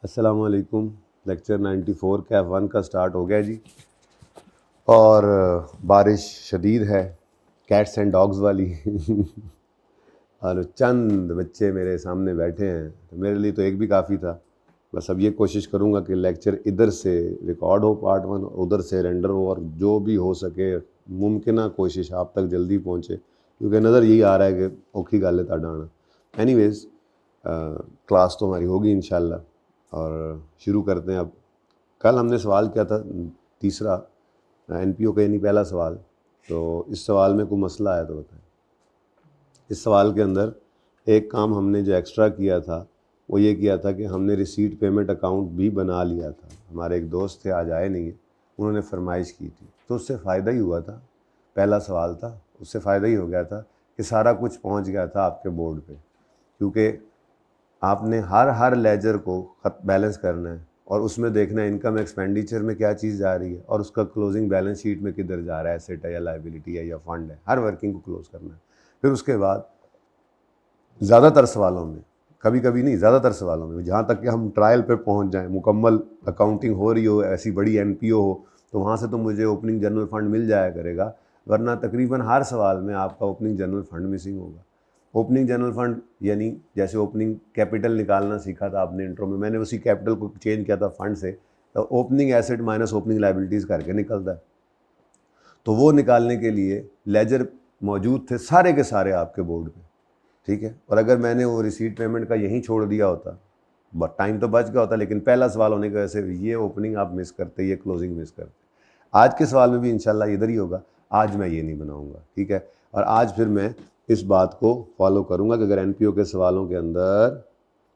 अस्सलाम वालेकुम। लेक्चर 94 कैफ 1 का स्टार्ट हो गया जी। और बारिश शदीद है, कैट्स एंड डॉग्स वाली और चंद बच्चे मेरे सामने बैठे हैं, तो मेरे लिए तो एक भी काफ़ी था। बस अब ये कोशिश करूँगा कि लेक्चर इधर से रिकॉर्ड हो पार्ट 1, उधर से रेंडर हो, और जो भी हो सके मुमकिन कोशिश आप तक जल्दी पहुँचे, क्योंकि नज़र यही आ रहा है कि औखी गल है तुहाडा आना। एनीवेज क्लास तो हमारी होगी इंशाल्लाह, और शुरू करते हैं अब। कल हमने सवाल किया था तीसरा एनपीओ का, यानी पहला सवाल। तो इस सवाल में कोई मसला आया तो बताएं। इस सवाल के अंदर एक काम हमने जो एक्स्ट्रा किया था वो ये किया था कि हमने रिसीट पेमेंट अकाउंट भी बना लिया था। हमारे एक दोस्त थे, आज आए नहीं है, उन्होंने फरमाइश की थी, तो उससे फ़ायदा ही हुआ था। पहला सवाल था, उससे फ़ायदा ही हो गया था कि सारा कुछ पहुंच गया था आपके बोर्ड पे, क्योंकि आपने हर लेजर को बैलेंस करना है और उसमें देखना है इनकम एक्सपेंडिचर में क्या चीज़ जा रही है और उसका क्लोजिंग बैलेंस शीट में किधर जा रहा है, एसेट है या लाइबिलिटी है या फंड है। हर वर्किंग को क्लोज करना है। फिर उसके बाद ज़्यादातर सवालों में, कभी कभी नहीं, ज़्यादातर सवालों में, जहाँ तक कि हम ट्रायल पे पहुँच जाएँ, मुकम्मल अकाउंटिंग हो रही हो, ऐसी बड़ी एनपीओ हो, तो वहाँ से तो मुझे ओपनिंग जनरल फंड मिल जाया करेगा, वरना तकरीबन हर सवाल में आपका ओपनिंग जनरल फंड मिसिंग होगा। ओपनिंग जनरल फंड यानी जैसे ओपनिंग कैपिटल निकालना सीखा था आपने इंट्रो में, मैंने उसी कैपिटल को चेंज किया था फंड से, तो opening asset minus opening liabilities करके निकलता है। तो वो निकालने के लिए लेजर मौजूद थे सारे के सारे आपके बोर्ड पे, ठीक है। और अगर मैंने वो रिसीट पेमेंट का यहीं छोड़ दिया होता, टाइम तो बच गया होता, लेकिन पहला सवाल होने की वजह से ये ओपनिंग आप मिस करते, ये क्लोजिंग मिस करते। आज के सवाल में भी इंशाल्लाह इधर ही होगा, आज मैं ये नहीं बनाऊंगा, ठीक है। और आज फिर मैं इस बात को फॉलो करूंगा कि अगर एनपीओ के सवालों के अंदर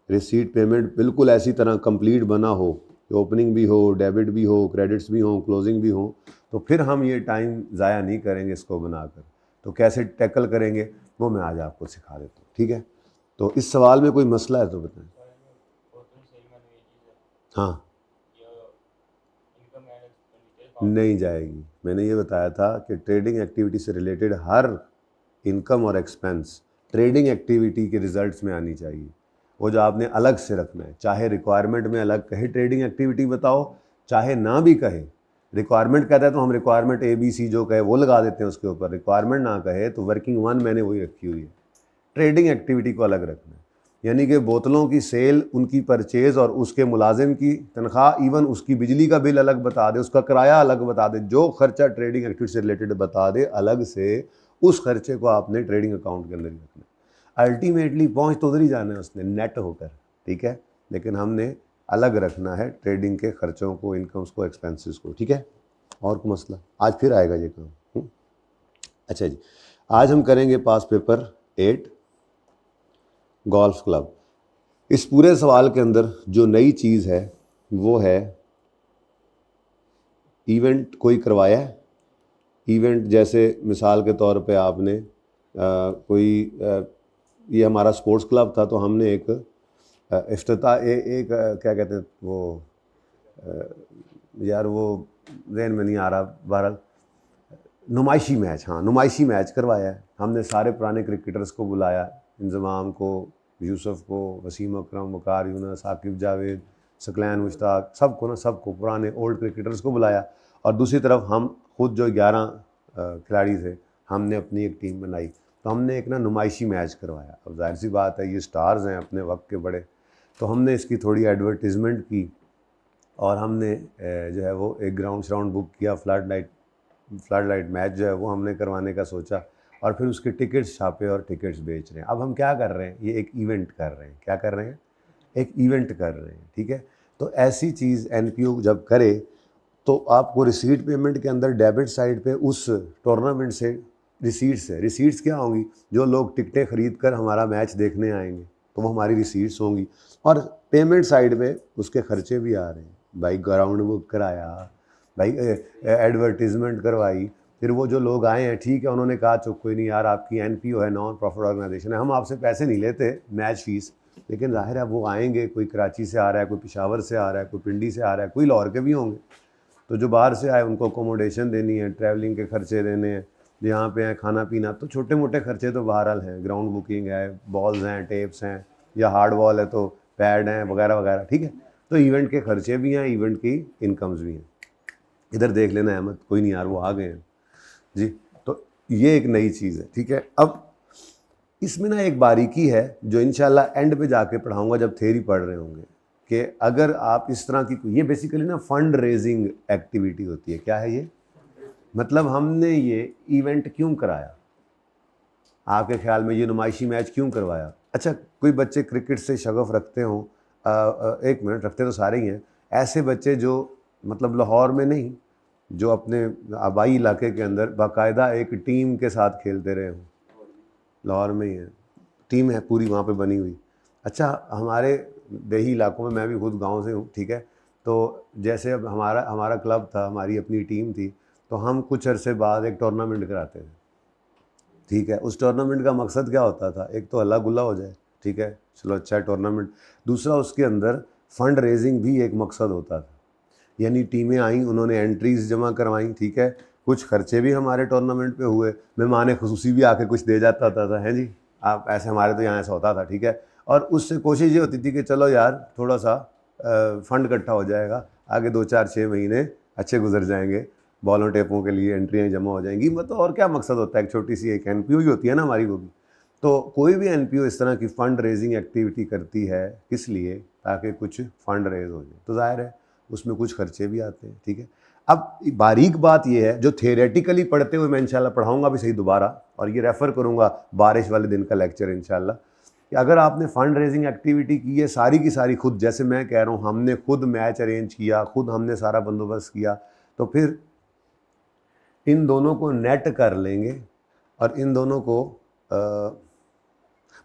रिसीट पेमेंट बिल्कुल ऐसी तरह कंप्लीट बना हो कि ओपनिंग भी हो, डेबिट भी हो, क्रेडिट्स भी हो, क्लोजिंग भी हो, तो फिर हम ये टाइम ज़ाया नहीं करेंगे इसको बनाकर। तो कैसे टैकल करेंगे वो मैं आज आपको सिखा देता हूँ, ठीक है। तो इस सवाल में कोई मसला है तो बताएं। हाँ, नहीं जाएगी। मैंने ये बताया था कि ट्रेडिंग एक्टिविटी से रिलेटेड हर इनकम और एक्सपेंस ट्रेडिंग एक्टिविटी के रिजल्ट्स में आनी चाहिए। वो जो आपने अलग से रखना है, चाहे रिक्वायरमेंट में अलग कहे ट्रेडिंग एक्टिविटी बताओ, चाहे ना भी कहे। रिक्वायरमेंट कहता है तो हम रिक्वायरमेंट ABC जो कहे वो लगा देते हैं उसके ऊपर, रिक्वायरमेंट ना कहे तो वर्किंग 1 मैंने वही रखी हुई है। ट्रेडिंग एक्टिविटी को अलग रखना है, यानी कि बोतलों की सेल, उनकी परचेज़ और उसके मुलाजिम की तनख्वाह, इवन उसकी बिजली का बिल अलग बता दे, उसका किराया अलग बता दे, जो खर्चा ट्रेडिंग एक्टिविटी से रिलेटेड बता दे अलग से, उस खर्चे को आपने ट्रेडिंग अकाउंट के अंदर ही रखना है। अल्टीमेटली पहुँच तो उधर ही जाना है उसने, नेट होकर, ठीक है, लेकिन हमने अलग रखना है ट्रेडिंग के खर्चों को, इनकम्स को, एक्सपेंसेस को, ठीक है। और कोई मसला आज फिर आएगा ये काम। अच्छा जी, आज हम करेंगे पास पेपर 8 गोल्फ क्लब। इस पूरे सवाल के अंदर जो नई चीज़ है वो है इवेंट कोई करवाया है। इवेंट जैसे मिसाल के तौर पे आपने ये हमारा स्पोर्ट्स क्लब था, तो हमने एक क्या कहते हैं वो, यार वो जहन में नहीं आ रहा, बहरहाल नुमाइशी मैच, हाँ नुमाइशी मैच करवाया है। हमने सारे पुराने क्रिकेटर्स को बुलाया, इंजमाम को, यूसुफ को, वसीम अकरम, वकार यूनस, आकिब जावेद, सकलैन मुश्ताक, सबको ना, सबको पुराने ओल्ड क्रिकेटर्स को बुलाया। और दूसरी तरफ हम खुद जो 11 खिलाड़ी थे, हमने अपनी एक टीम बनाई, तो हमने एक ना नुमाइशी मैच करवाया। अब जाहिर सी बात है ये स्टार्स हैं अपने वक्त के बड़े, तो हमने इसकी थोड़ी एडवर्टीज़मेंट की और हमने जो है वो एक ग्राउंड श्राउंड बुक किया, फ्लड लाइट मैच जो है वो हमने करवाने का सोचा, और फिर उसके टिकट्स छापे और टिकट्स बेच रहे हैं। अब हम क्या कर रहे हैं, ये एक इवेंट कर रहे हैं। क्या कर रहे हैं? एक इवेंट कर रहे हैं, ठीक है। तो ऐसी चीज़ एनपीओ जब करे तो आपको रिसीट पेमेंट के अंदर डेबिट साइड पे उस टूर्नामेंट से रिसीट्स क्या होंगी, जो लोग टिकटें खरीद कर हमारा मैच देखने आएंगे तो वो हमारी रिसीट्स होंगी। और पेमेंट साइड पे उसके खर्चे भी आ रहे हैं, भाई ग्राउंड बुक कराया, भाई एडवर्टीज़मेंट करवाई, फिर वो जो लोग आए हैं, ठीक है, उन्होंने कहा चलो कोई नहीं यार, आपकी एनपीओ है, नॉन प्रॉफिट ऑर्गेनाइजेशन है, हम आपसे पैसे नहीं लेते मैच फीस, लेकिन जाहिर है वो आएंगे, कोई कराची से आ रहा है, कोई पेशावर से आ रहा है, कोई पिंडी से आ रहा है, कोई लाहौर के भी होंगे, तो जो बाहर से आए उनको अकोमोडेशन देनी है, ट्रैवलिंग के खर्चे देने हैं, यहाँ पे हैं खाना पीना, तो छोटे मोटे खर्चे तो बहरहाल हैं, ग्राउंड बुकिंग है, बॉल्स हैं, टेप्स हैं, या हार्ड बॉल है तो पैड हैं, वगैरह वगैरह, ठीक है। तो इवेंट के खर्चे भी हैं, इवेंट की इनकम्स भी हैं। इधर देख लेना अहमद, कोई नहीं यार वो आ गए हैं जी। तो ये एक नई चीज़ है, ठीक है। अब इसमें ना एक बारीकी है जो इंशाल्लाह एंड पे जाके पढ़ाऊंगा जब थ्योरी पढ़ रहे होंगे, कि अगर आप इस तरह की, ये बेसिकली ना फंड रेजिंग एक्टिविटी होती है। क्या है ये? मतलब हमने ये इवेंट क्यों कराया, आपके ख्याल में ये नुमाइशी मैच क्यों करवाया? अच्छा, कोई बच्चे क्रिकेट से शगफ रखते हों, एक मिनट, रखते तो सारे ही हैं, ऐसे बच्चे जो मतलब लाहौर में नहीं, जो अपने आबाई इलाके के अंदर बाकायदा एक टीम के साथ खेलते रहे हों। लाहौर में ही है, टीम है पूरी वहाँ पे बनी हुई। अच्छा, हमारे देही इलाकों में, मैं भी खुद गांव से हूँ, ठीक है, तो जैसे अब हमारा क्लब था, हमारी अपनी टीम थी, तो हम कुछ अरसे बाद एक टूर्नामेंट कराते थे, ठीक है। उस टूर्नामेंट का मकसद क्या होता था? एक तो हल्ला गुल्ला हो जाए, ठीक है, चलो अच्छा है टूर्नामेंट। दूसरा, उसके अंदर फंड रेजिंग भी एक मकसद होता था, यानी टीमें आईं, उन्होंने एंट्रीज जमा करवाईं, ठीक है, कुछ खर्चे भी हमारे टूर्नामेंट पे हुए, मेहमान खुसूसी भी आके कुछ दे जाता था, है जी, आप ऐसे, हमारे तो यहाँ ऐसा होता था, ठीक है। और उससे कोशिश ये होती थी कि चलो यार थोड़ा सा फंड इकट्ठा हो जाएगा, आगे 2-4-6 महीने अच्छे गुजर जाएंगे, बॉलों टेपों के लिए एंट्रियाँ जमा हो जाएंगी। मतलब और क्या मकसद होता है, एक छोटी सी एक एनपीओ ही होती है ना हमारी, वो भी। तो कोई भी एनपीओ इस तरह की फ़ंड रेजिंग एक्टिविटी करती है, किस लिए? ताकि कुछ फ़ंड रेज हो जाए, तो जाहिर है उसमें कुछ खर्चे भी आते हैं, ठीक है। अब बारीक बात यह है, जो थियोरेटिकली पढ़ते हुए मैं इंशाल्लाह पढ़ाऊंगा भी सही दोबारा, और ये रेफ़र करूंगा बारिश वाले दिन का लेक्चर इंशाल्लाह, कि अगर आपने फ़ंड रेजिंग एक्टिविटी की है सारी की सारी खुद, जैसे मैं कह रहा हूँ, हमने खुद मैच अरेंज किया, खुद हमने सारा बंदोबस्त किया, तो फिर इन दोनों को नेट कर लेंगे और इन दोनों को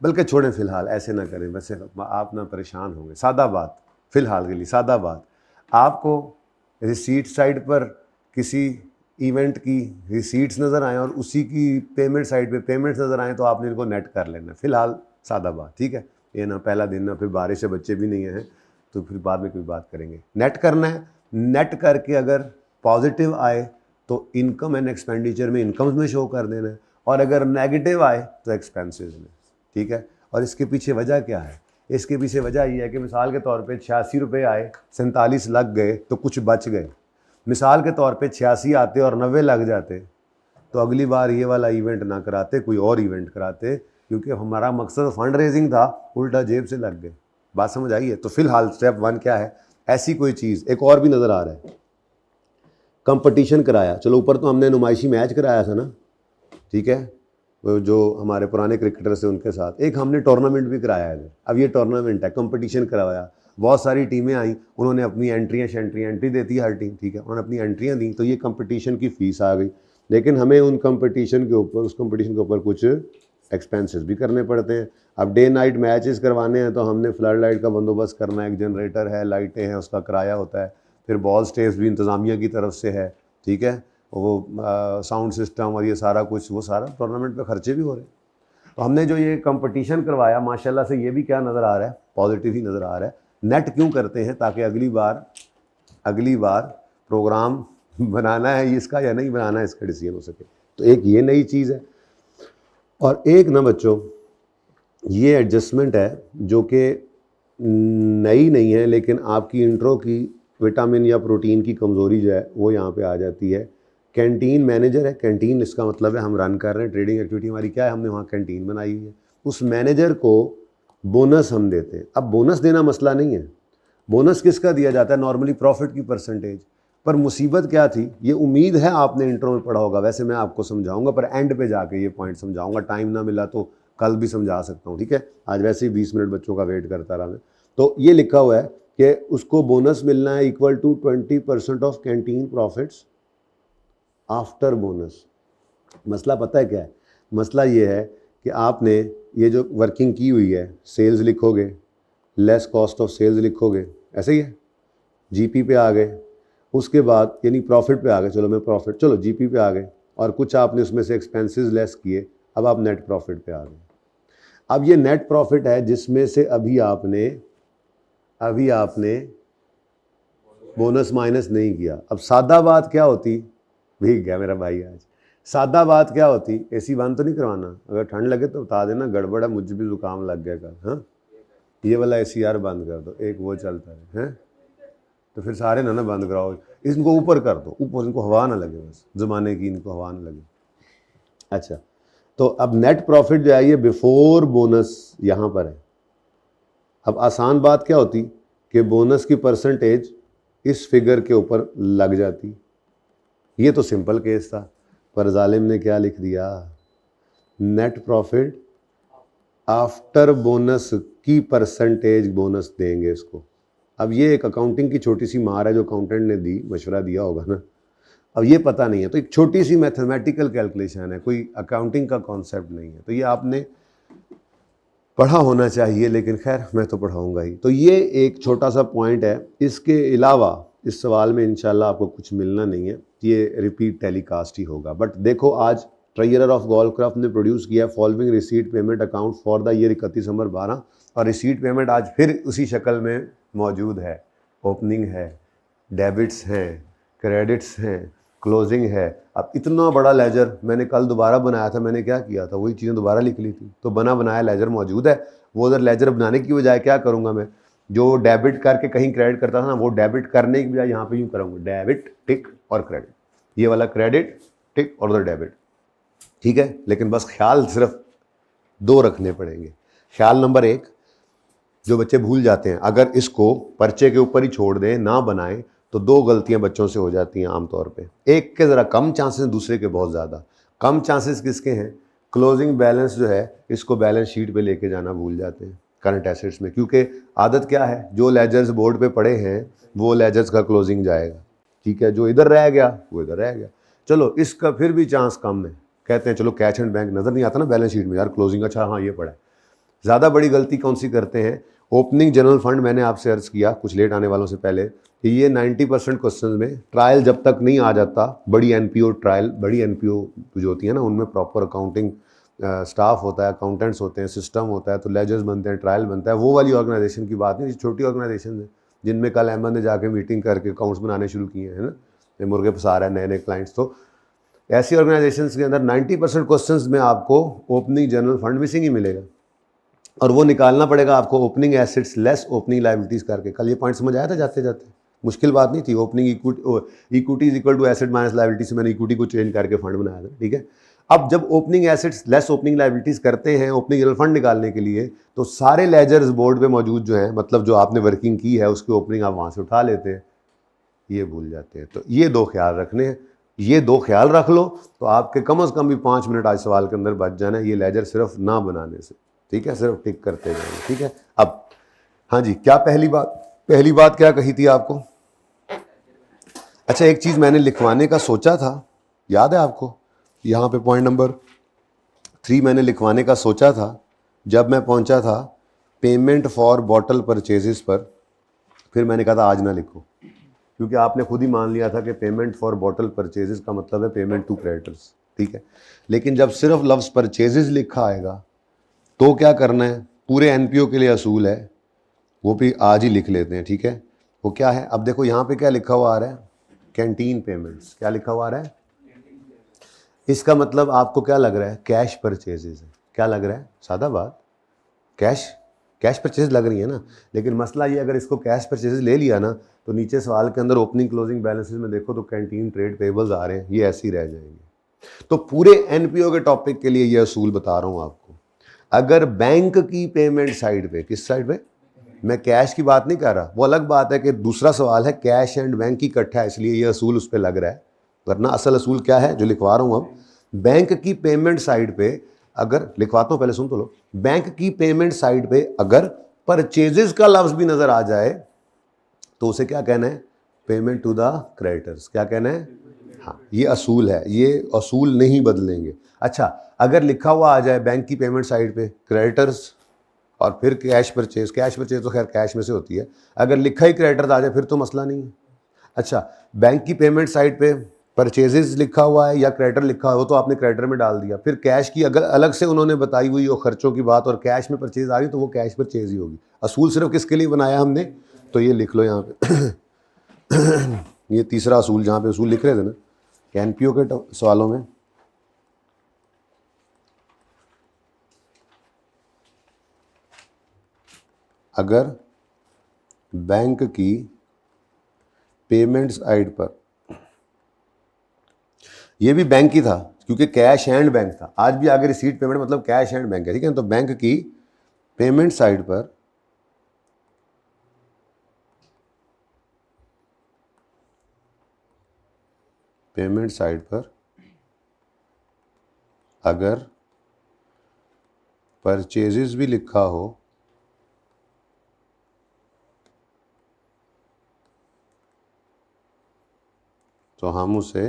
बल्कि छोड़ें, फ़िलहाल ऐसे ना करें, वैसे आप ना परेशान होंगे। सादा बात, फ़िलहाल के लिए सादा बात, आपको रिसीट साइड पर किसी इवेंट की रिसीट्स नज़र आएँ और उसी की पेमेंट साइड पे पेमेंट्स नज़र आएँ, तो आपने इनको नेट कर लेना, फ़िलहाल सादा बात, ठीक है। ये ना पहला दिन ना फिर बारिश से बच्चे भी नहीं हैं, तो फिर बाद में कोई बात करेंगे। नेट करना है, नेट करके अगर पॉजिटिव आए तो इनकम एंड एक्सपेंडिचर में इनकम्स में शो कर देना है, और अगर नेगेटिव आए तो एक्सपेंसेस में, ठीक है। और इसके पीछे वजह क्या है? इसके पीछे वजह ये है कि मिसाल के तौर पे 86 रुपये आए, 47 लग गए तो कुछ बच गए। मिसाल के तौर पे 86 आते और 90 लग जाते, तो अगली बार ये वाला इवेंट ना कराते, कोई और इवेंट कराते, क्योंकि हमारा मकसद फंड रेजिंग था, उल्टा जेब से लग गए। बात समझ आई है? तो फिलहाल स्टेप 1 क्या है? ऐसी कोई चीज़ एक और भी नज़र आ रहा है, कंपटीशन कराया। चलो ऊपर तो हमने नुमाइशी मैच कराया था ना, ठीक है, जो हमारे पुराने क्रिकेटर्स थे उनके साथ, एक हमने टूर्नामेंट भी कराया है। अब ये टूर्नामेंट है, कंपटीशन करवाया, बहुत सारी टीमें आई, उन्होंने अपनी एंट्री देती है हर टीम, ठीक है, उन्होंने अपनी एंट्रियाँ दी, तो ये कंपटीशन की फ़ीस आ गई। लेकिन हमें उन कंपटीशन के ऊपर, उस कंपटीशन के ऊपर कुछ एक्सपेंसेस भी करने पड़ते हैं। अब डे नाइट मैचेस करवाने हैं तो हमने फ्लड लाइट का बंदोबस्त करना है, एक जनरेटर है, लाइटें हैं, उसका किराया होता है, फिर बॉल स्टेज भी इंतज़ामिया की तरफ से है, ठीक है, वो साउंड सिस्टम और ये सारा कुछ, वो सारा टूर्नामेंट पे खर्चे भी हो रहे हैं। तो हमने जो ये कंपटीशन करवाया, माशाल्लाह से ये भी क्या नज़र आ रहा है, पॉजिटिव ही नज़र आ रहा है। नेट क्यों करते हैं? ताकि अगली बार प्रोग्राम बनाना है इसका या नहीं बनाना है, इसका डिसीजन हो सके। तो एक ये नई चीज़ है, और एक ना बच्चों, ये एडजस्टमेंट है जो कि नई नहीं है, लेकिन आपकी इंट्रो की विटामिन या प्रोटीन की कमज़ोरी जो है वो यहाँ पे आ जाती है। कैंटीन मैनेजर है, कैंटीन इसका मतलब है हम रन कर रहे हैं, ट्रेडिंग एक्टिविटी हमारी क्या है, हमने वहाँ कैंटीन बनाई हुई है, उस मैनेजर को बोनस हम देते हैं। अब बोनस देना मसला नहीं है, बोनस किसका दिया जाता है? नॉर्मली प्रॉफिट की परसेंटेज। पर मुसीबत क्या थी, ये उम्मीद है आपने इंट्रो में पढ़ा होगा, वैसे मैं आपको समझाऊंगा, पर एंड पे जाके ये पॉइंट समझाऊंगा, टाइम ना मिला तो कल भी समझा सकता हूँ, ठीक है। आज वैसे ही 20 मिनट बच्चों का वेट करता रहा मैं। तो ये लिखा हुआ है कि उसको बोनस मिलना है equal to 20% of canteen profits after bonus. मसला पता है क्या है? मसला ये है कि आपने ये जो वर्किंग की हुई है, सेल्स लिखोगे, लेस कॉस्ट ऑफ सेल्स लिखोगे, ऐसे ही है, जीपी पे आ गए, उसके बाद यानी प्रॉफिट पे आ गए, चलो मैं प्रॉफिट, चलो जीपी पे आ गए, और कुछ आपने उसमें से एक्सपेंसेस लेस किए, अब आप नेट प्रॉफिट पे आ गए। अब ये नेट प्रॉफिट है जिसमें से अभी आपने बोनस माइनस नहीं किया। अब सादा बात क्या होती, भीग गया मेरा भाई आज, सादा बात क्या होती, एसी बंद तो नहीं करवाना, अगर ठंड लगे तो बता देना, गड़बड़ है, मुझे भी जुकाम लग गया कल। हाँ, ये वाला एसी यार बंद कर दो, एक वो चलता है, हैं, तो फिर सारे ना बंद कराओ, इनको ऊपर कर दो, ऊपर, इनको हवा ना लगे, बस ज़माने की इनको हवा ना लगे। अच्छा, तो अब नेट प्रॉफिट जो है ये बिफोर बोनस यहाँ पर है। अब आसान बात क्या होती कि बोनस की परसेंटेज इस फिगर के ऊपर लग जाती। ये तो सिंपल केस था, पर जालिम ने क्या लिख दिया, नेट प्रॉफिट आफ्टर बोनस की परसेंटेज बोनस देंगे इसको। अब ये एक अकाउंटिंग की छोटी सी मार है जो अकाउंटेंट ने दी, मशवरा दिया होगा ना, अब ये पता नहीं है, तो एक छोटी सी मैथमेटिकल कैलकुलेशन है, कोई अकाउंटिंग का कॉन्सेप्ट नहीं है, तो ये आपने पढ़ा होना चाहिए, लेकिन खैर मैं तो पढ़ाऊंगा ही। तो ये एक छोटा सा पॉइंट है, इसके अलावा इस सवाल में इंशाल्लाह आपको कुछ मिलना नहीं है, ये रिपीट टेलीकास्ट ही होगा। बट देखो, आज ट्रेजरर ऑफ गोल्डक्राफ्ट ने प्रोड्यूस किया following receipt payment account for the year 31 दिसंबर 12, और रिसीट पेमेंट आज फिर उसी शक्ल में मौजूद है। ओपनिंग है, डेबिट्स हैं, क्रेडिट्स हैं, क्लोजिंग है। अब इतना बड़ा लेजर मैंने कल दोबारा बनाया था, मैंने क्या किया था, वही चीज़ें दोबारा लिख ली थी, तो बना बनाया लेजर मौजूद है। वो उधर लेजर बनाने की बजाय क्या करूँगा मैं, जो डेबिट करके कहीं क्रेडिट करता था ना, वो डेबिट करने की बजाय यहाँ पे यूँ करूँगा, डेबिट टिक और क्रेडिट, ये वाला क्रेडिट टिक और उधर डेबिट, ठीक है। लेकिन बस ख्याल सिर्फ दो रखने पड़ेंगे। ख्याल नंबर एक, जो बच्चे भूल जाते हैं, अगर इसको पर्चे के ऊपर ही छोड़ दें, ना बनाएं, तो दो गलतियां बच्चों से हो जाती हैं आमतौर पे। एक के ज़रा कम चांसेस, दूसरे के बहुत ज़्यादा। कम चांसेस किसके हैं, क्लोजिंग बैलेंस जो है इसको बैलेंस शीट पे लेके जाना भूल जाते हैं करंट एसेट्स में, क्योंकि आदत क्या है, जो लेजर्स बोर्ड पे पड़े हैं वो लेजर्स का क्लोजिंग जाएगा, ठीक है, जो इधर रह गया वो इधर रह गया। चलो, इसका फिर भी चांस कम है, कहते हैं चलो कैश एंड बैंक नज़र नहीं आता ना बैलेंस शीट में, यार क्लोजिंग, अच्छा हाँ ये पड़ा है। ज़्यादा बड़ी गलती कौन सी करते हैं, ओपनिंग जनरल फंड, मैंने आपसे अर्ज़ किया कुछ लेट आने वालों से पहले कि ये 90% क्वेश्चन में ट्रायल जब तक नहीं आ जाता, बड़ी एनपीओ ट्रायल, बड़ी एनपीओ जो होती है ना, उनमें प्रॉपर अकाउंटिंग स्टाफ होता है, अकाउंटेंट्स होते हैं, सिस्टम होता है, तो लेजर्स बनते हैं, ट्रायल बनता है, वो वाली ऑर्गेनाइजेशन की बात नहीं, छोटी ऑर्गेनाइजेशन है जिनमें कल अहमद ने जाके मीटिंग करके अकाउंट्स बनाने शुरू किए हैं ना, मुर्गे फंसा रहा है नए नए क्लाइंट्स। तो ऐसी ऑर्गेनाइजेशन के अंदर 90% क्वेश्चन में आपको ओपनिंग जनरल फंड मिसिंग ही मिलेगा, और वो निकालना पड़ेगा आपको opening assets less opening liabilities करके। कल ये पॉइंट समझ आया था जाते जाते, मुश्किल बात नहीं थी। Opening equity is equal to asset minus liability से मैंने इक्विटी को चेंज करके फंड बनाया था, ठीक है। अब जब opening assets less opening liabilities करते हैं ओपनिंग जनरल फंड निकालने के लिए, तो सारे लेजर्स बोर्ड पे मौजूद जो हैं, मतलब जो आपने वर्किंग की है उसकी ओपनिंग आप वहाँ से उठा लेते हैं, ये भूल जाते हैं। तो ये दो ख्याल रखने हैं, ये दो ख्याल रख लो तो आपके कम से कम भी 5 मिनट आज सवाल के अंदर बच जाना है, ये लेजर सिर्फ ना बनाने से, ठीक है, सिर्फ टिक करते जाएंगे, ठीक है। अब हाँ जी, क्या पहली बात क्या कही थी आपको? अच्छा, एक चीज़ मैंने लिखवाने का सोचा था, याद है आपको, यहाँ पे पॉइंट नंबर 3 मैंने लिखवाने का सोचा था, जब मैं पहुँचा था पेमेंट फॉर बॉटल परचेजेस पर, फिर मैंने कहा था आज ना लिखो, क्योंकि आपने खुद ही मान लिया था कि पेमेंट फॉर बॉटल परचेजेस का मतलब है पेमेंट टू क्रेडिटर्स, ठीक है। लेकिन जब सिर्फ लफ्ज़ परचेजेस लिखा आएगा तो क्या करना है, पूरे एनपीओ के लिए असूल है, वो भी आज ही लिख लेते हैं, ठीक है। वो क्या है, अब देखो यहाँ पे क्या लिखा हुआ आ रहा है, कैंटीन पेमेंट्स, क्या लिखा हुआ आ रहा है, इसका मतलब आपको क्या लग रहा है, कैश परचेजेस है, क्या लग रहा है, सादा बात, कैश परचेज लग रही है ना। लेकिन मसला ये, अगर इसको कैश परचेजेस ले लिया ना, तो नीचे सवाल के अंदर ओपनिंग क्लोजिंग बैलेंसेस में देखो तो कैंटीन ट्रेड पेबल्स आ रहे हैं, ये ऐसे ही रह जाएंगे। तो पूरे एनपीओ के टॉपिक के लिए ये असूल बता रहा हूँ आपको। अगर बैंक की पेमेंट साइड पे, किस साइड पे, मैं कैश की बात नहीं कर रहा, वो अलग बात है कि दूसरा सवाल है कैश एंड बैंक की इकट्ठा है, इसलिए ये असूल उस पर लग रहा है, वरना असल असूल क्या है जो लिखवा रहा हूँ अब, बैंक की पेमेंट साइड पे, अगर लिखवाता हूँ पहले सुन तो लो, बैंक की पेमेंट साइड पे अगर परचेजेस का लफ्ज भी नजर आ जाए तो उसे क्या कहना है, पेमेंट टू द क्रेडिटर्स, क्या कहना है, हाँ ये असूल है, ये असूल नहीं बदलेंगे। अच्छा, अगर लिखा हुआ आ जाए बैंक की पेमेंट साइड पे क्रेडिटर्स और फिर कैश परचेज तो खैर कैश में से होती है, अगर लिखा ही क्रेडिटर्स आ जाए फिर तो मसला नहीं है। अच्छा, बैंक की पेमेंट साइड पे परचेजेस लिखा हुआ है या क्रेडिटर लिखा हुआ, तो आपने क्रेडिटर में डाल दिया, फिर कैश की अगर अलग से उन्होंने बताई हुई हो खर्चों की बात और कैश में परचेज आ रही तो वो कैश परचेज ही होगी। असूल सिर्फ किसके लिए बनाया हमने, तो ये लिख लो यहाँ पे ये तीसरा असूल जहाँ पे असूल लिख रहे थे ना एनपीओ के सवालों में, अगर बैंक की पेमेंट साइड पर, ये भी बैंक ही था क्योंकि कैश एंड बैंक था, आज भी आगे रिसीट पेमेंट मतलब कैश एंड बैंक है, ठीक है। तो बैंक की पेमेंट साइड पर अगर परचेजेस भी लिखा हो तो हम उसे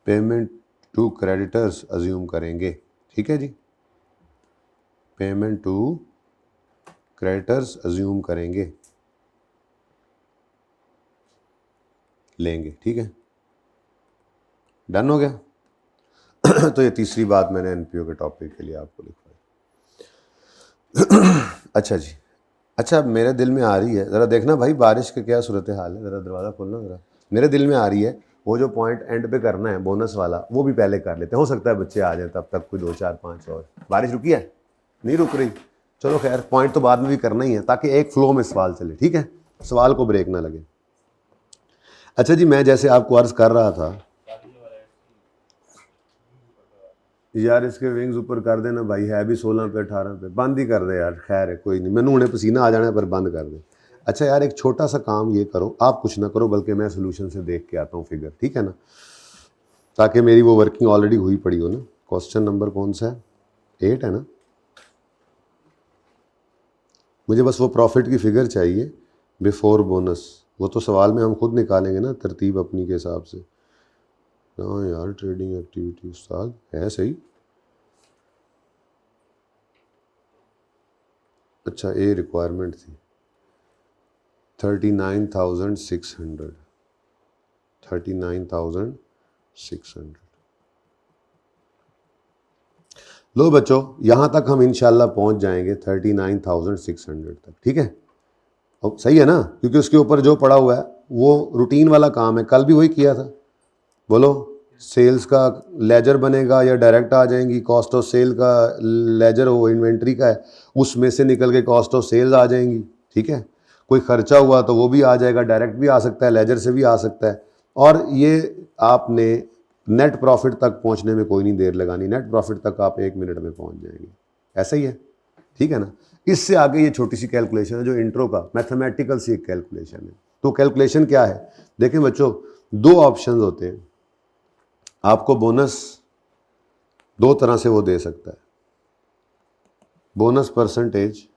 पेमेंट टू क्रेडिटर्स अज्यूम करेंगे, ठीक है जी। पेमेंट टू क्रेडिटर्स अज्यूम करेंगे, लेंगे, ठीक है। डन हो गया। तो ये तीसरी बात मैंने एनपीओ के टॉपिक के लिए आपको लिखवाई। अच्छा जी, अच्छा मेरे दिल में आ रही है, ज़रा देखना भाई बारिश का क्या सूरत हाल है, ज़रा दरवाज़ा खोलना ज़रा। मेरे दिल में आ रही है वो जो पॉइंट एंड पे करना है बोनस वाला, वो भी पहले कर लेते हैं, हो सकता है बच्चे आ जाए तब तक कोई 2 4 5 और। बारिश रुकी है? नहीं रुक रही? चलो खैर, पॉइंट तो बाद में भी करना ही है ताकि एक फ्लो में सवाल चले, ठीक है, सवाल को ब्रेक ना लगे। अच्छा जी, मैं जैसे आपको अर्ज़ कर रहा था यार, इसके विंग्स ऊपर कर देना भाई, है भी 16 पे 18 पे, बंद ही कर दे यार, खैर है कोई नहीं, मैंने उन्हें पसीना आ जाना है पर बंद कर दे। अच्छा यार, एक छोटा सा काम ये करो, आप कुछ ना करो बल्कि मैं सोल्यूशन से देख के आता हूँ फिगर, ठीक है ना, ताकि मेरी वो वर्किंग ऑलरेडी हुई पड़ी हो ना। क्वेश्चन नंबर कौन सा है? 8 है ना। मुझे बस वो प्रॉफिट की फिगर चाहिए बिफोर बोनस, वो तो सवाल में हम खुद निकालेंगे ना तरतीब अपनी के हिसाब से। हाँ यार, ट्रेडिंग एक्टिविटी उस्ताद है सही। अच्छा, ये रिक्वायरमेंट थी 39,600, 39,600। लो बच्चों, यहाँ तक हम इंशाल्लाह पहुँच जाएंगे 39,600 तक, ठीक है। अब सही है ना, क्योंकि उसके ऊपर जो पड़ा हुआ है वो रूटीन वाला काम है, कल भी वही किया था। बोलो, सेल्स का लेजर बनेगा या डायरेक्ट आ जाएंगी, कॉस्ट ऑफ सेल का लेजर हो इन्वेंट्री का है, उसमें से निकल के कॉस्ट ऑफ सेल्स आ जाएंगी, ठीक है। कोई खर्चा हुआ तो वो भी आ जाएगा, डायरेक्ट भी आ सकता है, लेजर से भी आ सकता है। और ये आपने नेट प्रॉफिट तक पहुंचने में कोई नहीं देर लगानी, नेट प्रॉफिट तक आप 1 मिनट में पहुंच जाएंगे, ऐसा ही है, ठीक है ना। इससे आगे ये छोटी सी कैलकुलेशन है जो इंट्रो का मैथमेटिकल सी एक कैलकुलेशन है। तो कैलकुलेशन क्या है? देखें बच्चों, 2 ऑप्शन होते हैं, आपको बोनस 2 तरह से वो दे सकता है। बोनस परसेंटेज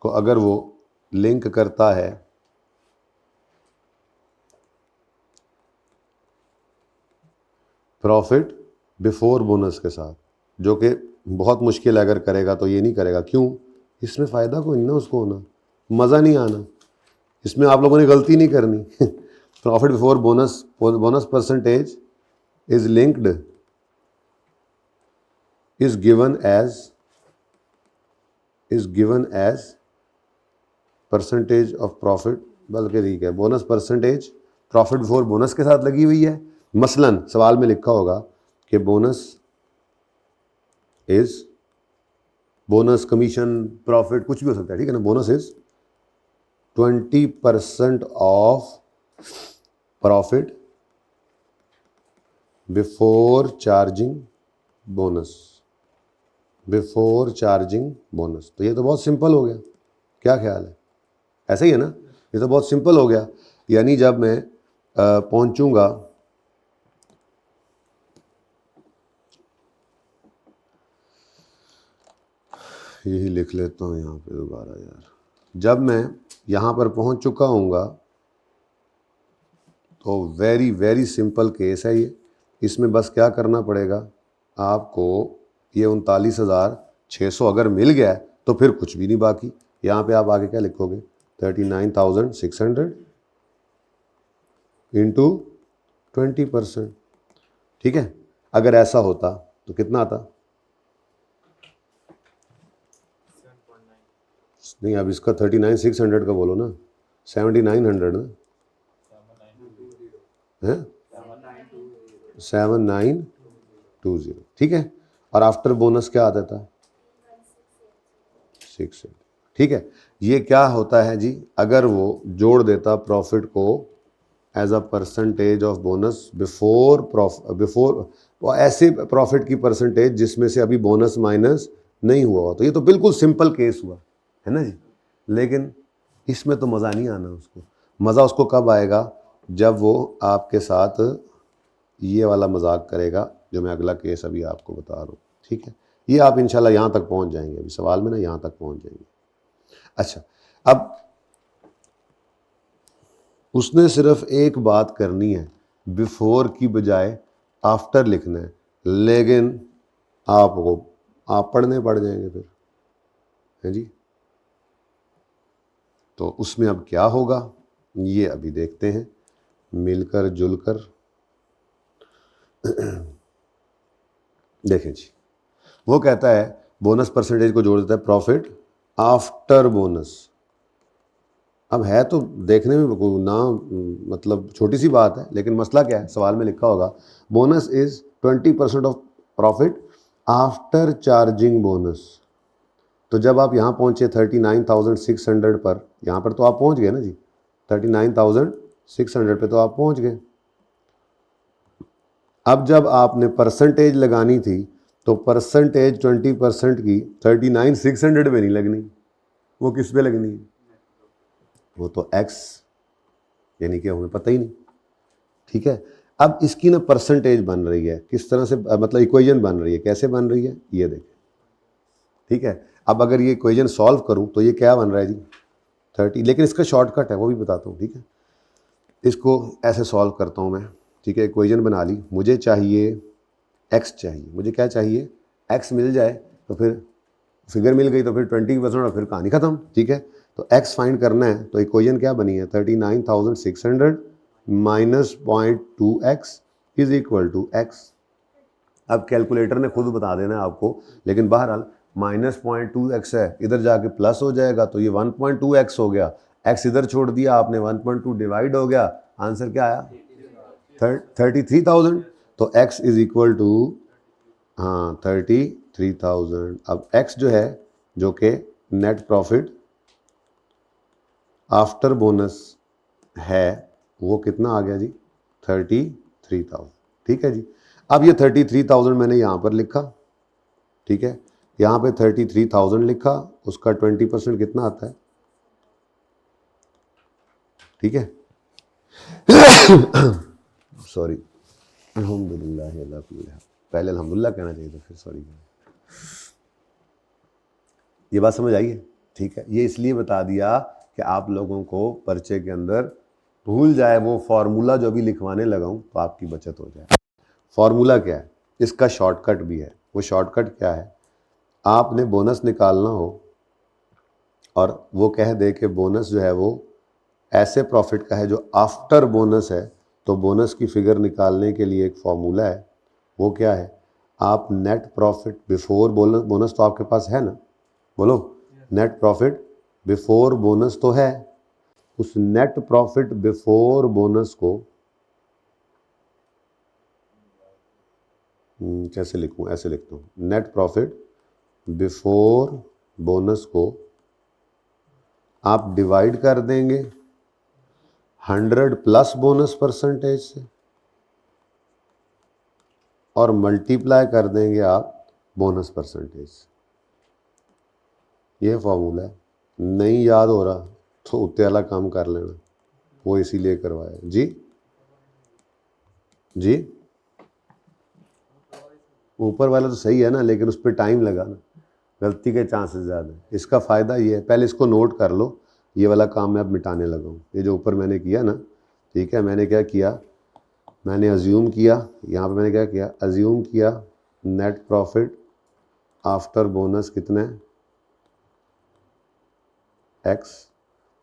को अगर वो लिंक करता है प्रॉफिट बिफोर बोनस के साथ, जो कि बहुत मुश्किल अगर करेगा तो ये नहीं करेगा। क्यों? इसमें फ़ायदा कोई नहीं ना उसको होना, मज़ा नहीं आना, इसमें आप लोगों ने गलती नहीं करनी। Profit before bonus, bonus percentage is linked, is given as percentage of profit, बल्कि ठीक है, bonus percentage profit before bonus के साथ लगी हुई है। मसलन सवाल में लिखा होगा कि बोनस कमीशन प्रॉफिट कुछ भी हो सकता है, ठीक है ना। Bonus is 20% of profit before charging bonus, तो ये तो बहुत सिंपल हो गया, क्या ख्याल है? ऐसा ही है ना, ये तो बहुत सिंपल हो गया। यानी जब मैं पहुंचूंगा, यही लिख लेता हूँ यहाँ पे दोबारा यार, जब मैं यहाँ पर पहुँच चुका हूँगा तो वेरी वेरी सिंपल केस है ये। इसमें बस क्या करना पड़ेगा आपको, ये 39,600 अगर मिल गया तो फिर कुछ भी नहीं बाकी। यहाँ पे आप आगे क्या लिखोगे? 39,600 इंटू 20%, ठीक है। अगर ऐसा होता तो कितना आता? नहीं, अब इसका 39,600 का बोलो ना, 7,900 ना है, 7,920, ठीक है। और आफ्टर बोनस क्या आता था? 6, ठीक है। ये क्या होता है जी, अगर वो जोड़ देता प्रॉफिट को as a percentage of bonus before ऐसे प्रॉफिट की परसेंटेज जिसमें से अभी बोनस माइनस नहीं हुआ हो, तो ये तो बिल्कुल सिंपल केस हुआ है ना जी। लेकिन इसमें तो मज़ा नहीं आना उसको। मज़ा उसको कब आएगा, जब वो आपके साथ ये वाला मजाक करेगा जो मैं अगला केस अभी आपको बता रहा हूँ, ठीक है। ये आप इंशाल्लाह यहाँ तक पहुँच जाएंगे, अभी सवाल में ना यहाँ तक पहुँच जाएंगे। अच्छा, अब उसने सिर्फ एक बात करनी है, बिफोर की बजाय आफ्टर लिखना है, लेकिन आप पढ़ने पड़ जाएंगे फिर, है जी। तो उसमें अब क्या होगा ये अभी देखते हैं, मिलकर जुलकर। देखें जी, वो कहता है बोनस परसेंटेज को जोड़ देता है प्रॉफिट आफ्टर बोनस। अब है तो देखने में ना मतलब छोटी सी बात है, लेकिन मसला क्या है, सवाल में लिखा होगा bonus is 20% of profit after charging bonus. तो जब आप यहाँ पहुँचे 39,600 पर, यहाँ पर तो आप पहुँच गए ना जी, 39,600 पे तो आप पहुँच गए। अब जब आपने परसेंटेज लगानी थी तो परसेंटेज 20% की 39,600 पे नहीं लगनी, वो किस पे लगनी है, वो तो एक्स, यानी कि हमें पता ही नहीं, ठीक है। अब इसकी ना परसेंटेज बन रही है किस तरह से, मतलब इक्वेशन बन रही है, कैसे बन रही है ये देखें, ठीक है। अब अगर ये इक्वेशन सॉल्व करूं तो ये क्या बन रहा है जी 30, लेकिन इसका शॉर्टकट है वो भी बताता हूँ, ठीक है। इसको ऐसे सॉल्व करता हूँ मैं, ठीक है। इक्वेशन बना ली, मुझे चाहिए एक्स चाहिए, मुझे क्या चाहिए, एक्स मिल जाए तो फिर फिगर मिल गई तो फिर 20% और फिर कहानी ख़त्म, ठीक है। तो एक्स फाइंड करना है तो इक्वेशन क्या बनी है, 39,600 minus 0.2x is equal to x. अब कैलकुलेटर ने खुद बता देना है आपको, लेकिन बहरहाल माइनस 0.2x है, इधर जाके प्लस हो जाएगा तो ये 1.2x हो गया, x इधर छोड़ दिया आपने, 1.2 डिवाइड हो गया, आंसर क्या आया 33,000। तो x इज इक्वल टू, हाँ 33,000। अब x जो है, जो कि नेट प्रॉफिट आफ्टर बोनस है, वो कितना आ गया जी 33,000, ठीक है जी। अब ये 33,000 मैंने यहाँ पर लिखा, ठीक है, यहाँ पे 33,000 लिखा, उसका 20% कितना आता है, ठीक है। सॉरी, अल्हम्दुलिल्लाह, पहले अल्हम्दुलिल्लाह कहना चाहिए था, फिर सॉरी। ये बात समझ आई है, ठीक है। ये इसलिए बता दिया कि आप लोगों को पर्चे के अंदर भूल जाए वो फार्मूला जो भी लिखवाने लगा हूँ, तो आपकी बचत हो जाए। फार्मूला क्या है, इसका शॉर्टकट भी है। वो शॉर्टकट क्या है, आपने बोनस निकालना हो और वो कह दे कि बोनस जो है वो ऐसे प्रॉफिट का है जो आफ्टर बोनस है, तो बोनस की फिगर निकालने के लिए एक फार्मूला है। वो क्या है, आप net profit before bonus, bonus तो आपके पास है ना, बोलो नेट प्रॉफिट बिफोर बोनस तो है, उस नेट प्रॉफिट बिफोर बोनस को कैसे लिखूं, ऐसे लिखता हूँ, नेट प्रॉफिट बिफोर बोनस को आप डिवाइड कर देंगे 100 प्लस बोनस परसेंटेज से और मल्टीप्लाई कर देंगे आप बोनस परसेंटेज। ये फॉर्मूला है, नहीं याद हो रहा तो उत्ते वाला काम कर लेना, वो इसीलिए करवाया जी। जी ऊपर वाला तो सही है ना, लेकिन उस पर टाइम लगा ना, गलती के चांसेस ज़्यादा है। इसका फ़ायदा ये है, पहले इसको नोट कर लो, ये वाला काम मैं अब मिटाने लगा हूँ। ये जो ऊपर मैंने किया ना, ठीक है, मैंने क्या किया, मैंने अज्यूम किया, यहाँ पे मैंने क्या किया, अज्यूम किया नेट प्रॉफिट आफ्टर बोनस कितना है एक्स।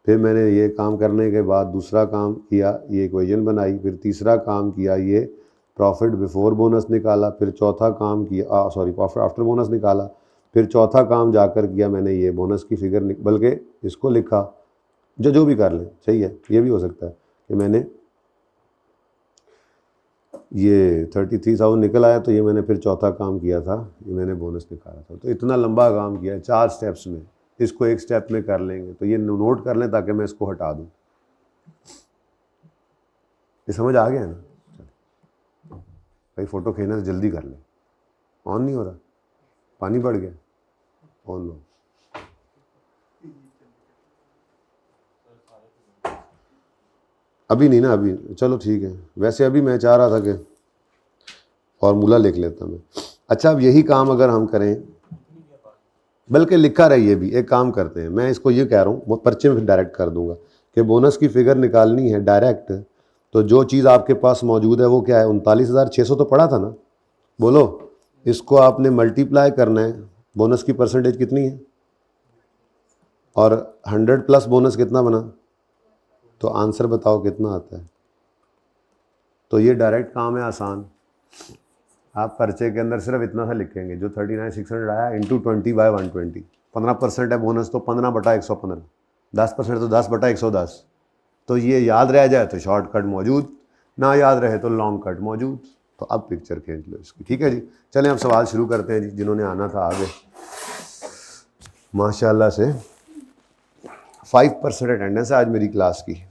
फिर मैंने ये काम करने के बाद दूसरा काम किया, ये इक्वेशन बनाई, फिर तीसरा काम किया, ये प्रॉफिट बिफोर बोनस निकाला, फिर चौथा काम किया, सॉरी प्रॉफिट आफ्टर बोनस निकाला, फिर चौथा काम जाकर किया मैंने ये बोनस की फिगर बल्कि इसको लिखा, जो भी कर लें सही है। ये भी हो सकता है कि मैंने ये 33,000 निकल आया, तो ये मैंने फिर चौथा काम किया था, ये मैंने बोनस निकाला था। तो इतना लंबा काम किया 4 स्टेप्स में, इसको एक स्टेप में कर लेंगे। तो ये नोट कर लें ताकि मैं इसको हटा दूँ। ये समझ आ गया ना? भाई फ़ोटो खींचना तो जल्दी कर लें। ऑन नहीं हो रहा, पानी बढ़ गया। ऑन लो। अभी नहीं ना, अभी चलो ठीक है। वैसे अभी मैं चाह रहा था कि फॉर्मूला लिख लेता मैं। अच्छा, अब यही काम अगर हम करें, बल्कि लिखा रहे, ये भी एक काम करते हैं, मैं इसको ये कह रहा हूँ, वो पर्चे में डायरेक्ट कर दूंगा कि बोनस की फिगर निकालनी है डायरेक्ट। तो जो चीज़ आपके पास मौजूद है वो क्या है, 39,600 तो पड़ा था ना, बोलो। इसको आपने मल्टीप्लाई करना है, बोनस की परसेंटेज कितनी है, और 100 प्लस बोनस कितना बना, तो आंसर बताओ कितना आता है। तो ये डायरेक्ट काम है, आसान। आप पर्चे के अंदर सिर्फ इतना सा लिखेंगे, जो 39,600 आया इंटू 20/120। 15% है बोनस, तो 15/115। 10% तो 10/110। तो ये याद रह जाए तो शॉर्टकट मौजूद, ना याद रहे तो लॉन्ग कट मौजूद। तो अब पिक्चर खींच लो इसकी, ठीक है जी। चलें अब सवाल शुरू करते हैं जी। जिन्होंने आना था आगे, माशाल्लाह से 5% अटेंडेंस है आज मेरी क्लास की।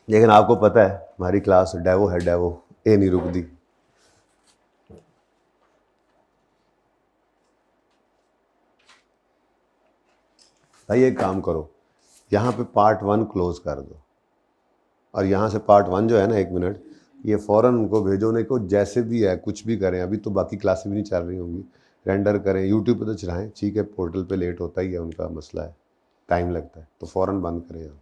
लेकिन आपको पता है हमारी क्लास डेवो है, डेवो ए नहीं रुकती। भाई एक काम करो, यहाँ पे पार्ट 1 क्लोज कर दो, और यहाँ से पार्ट 1 जो है ना, 1 मिनट, ये फ़ौरन उनको भेजो। नहीं को जैसे भी है कुछ भी करें, अभी तो बाकी क्लासेस भी नहीं चल रही होंगी, रेंडर करें, यूट्यूब पे तो चलाएं, ठीक है। पोर्टल पे लेट होता ही है, उनका मसला है, टाइम लगता है, तो फ़ौरन बंद करें आप।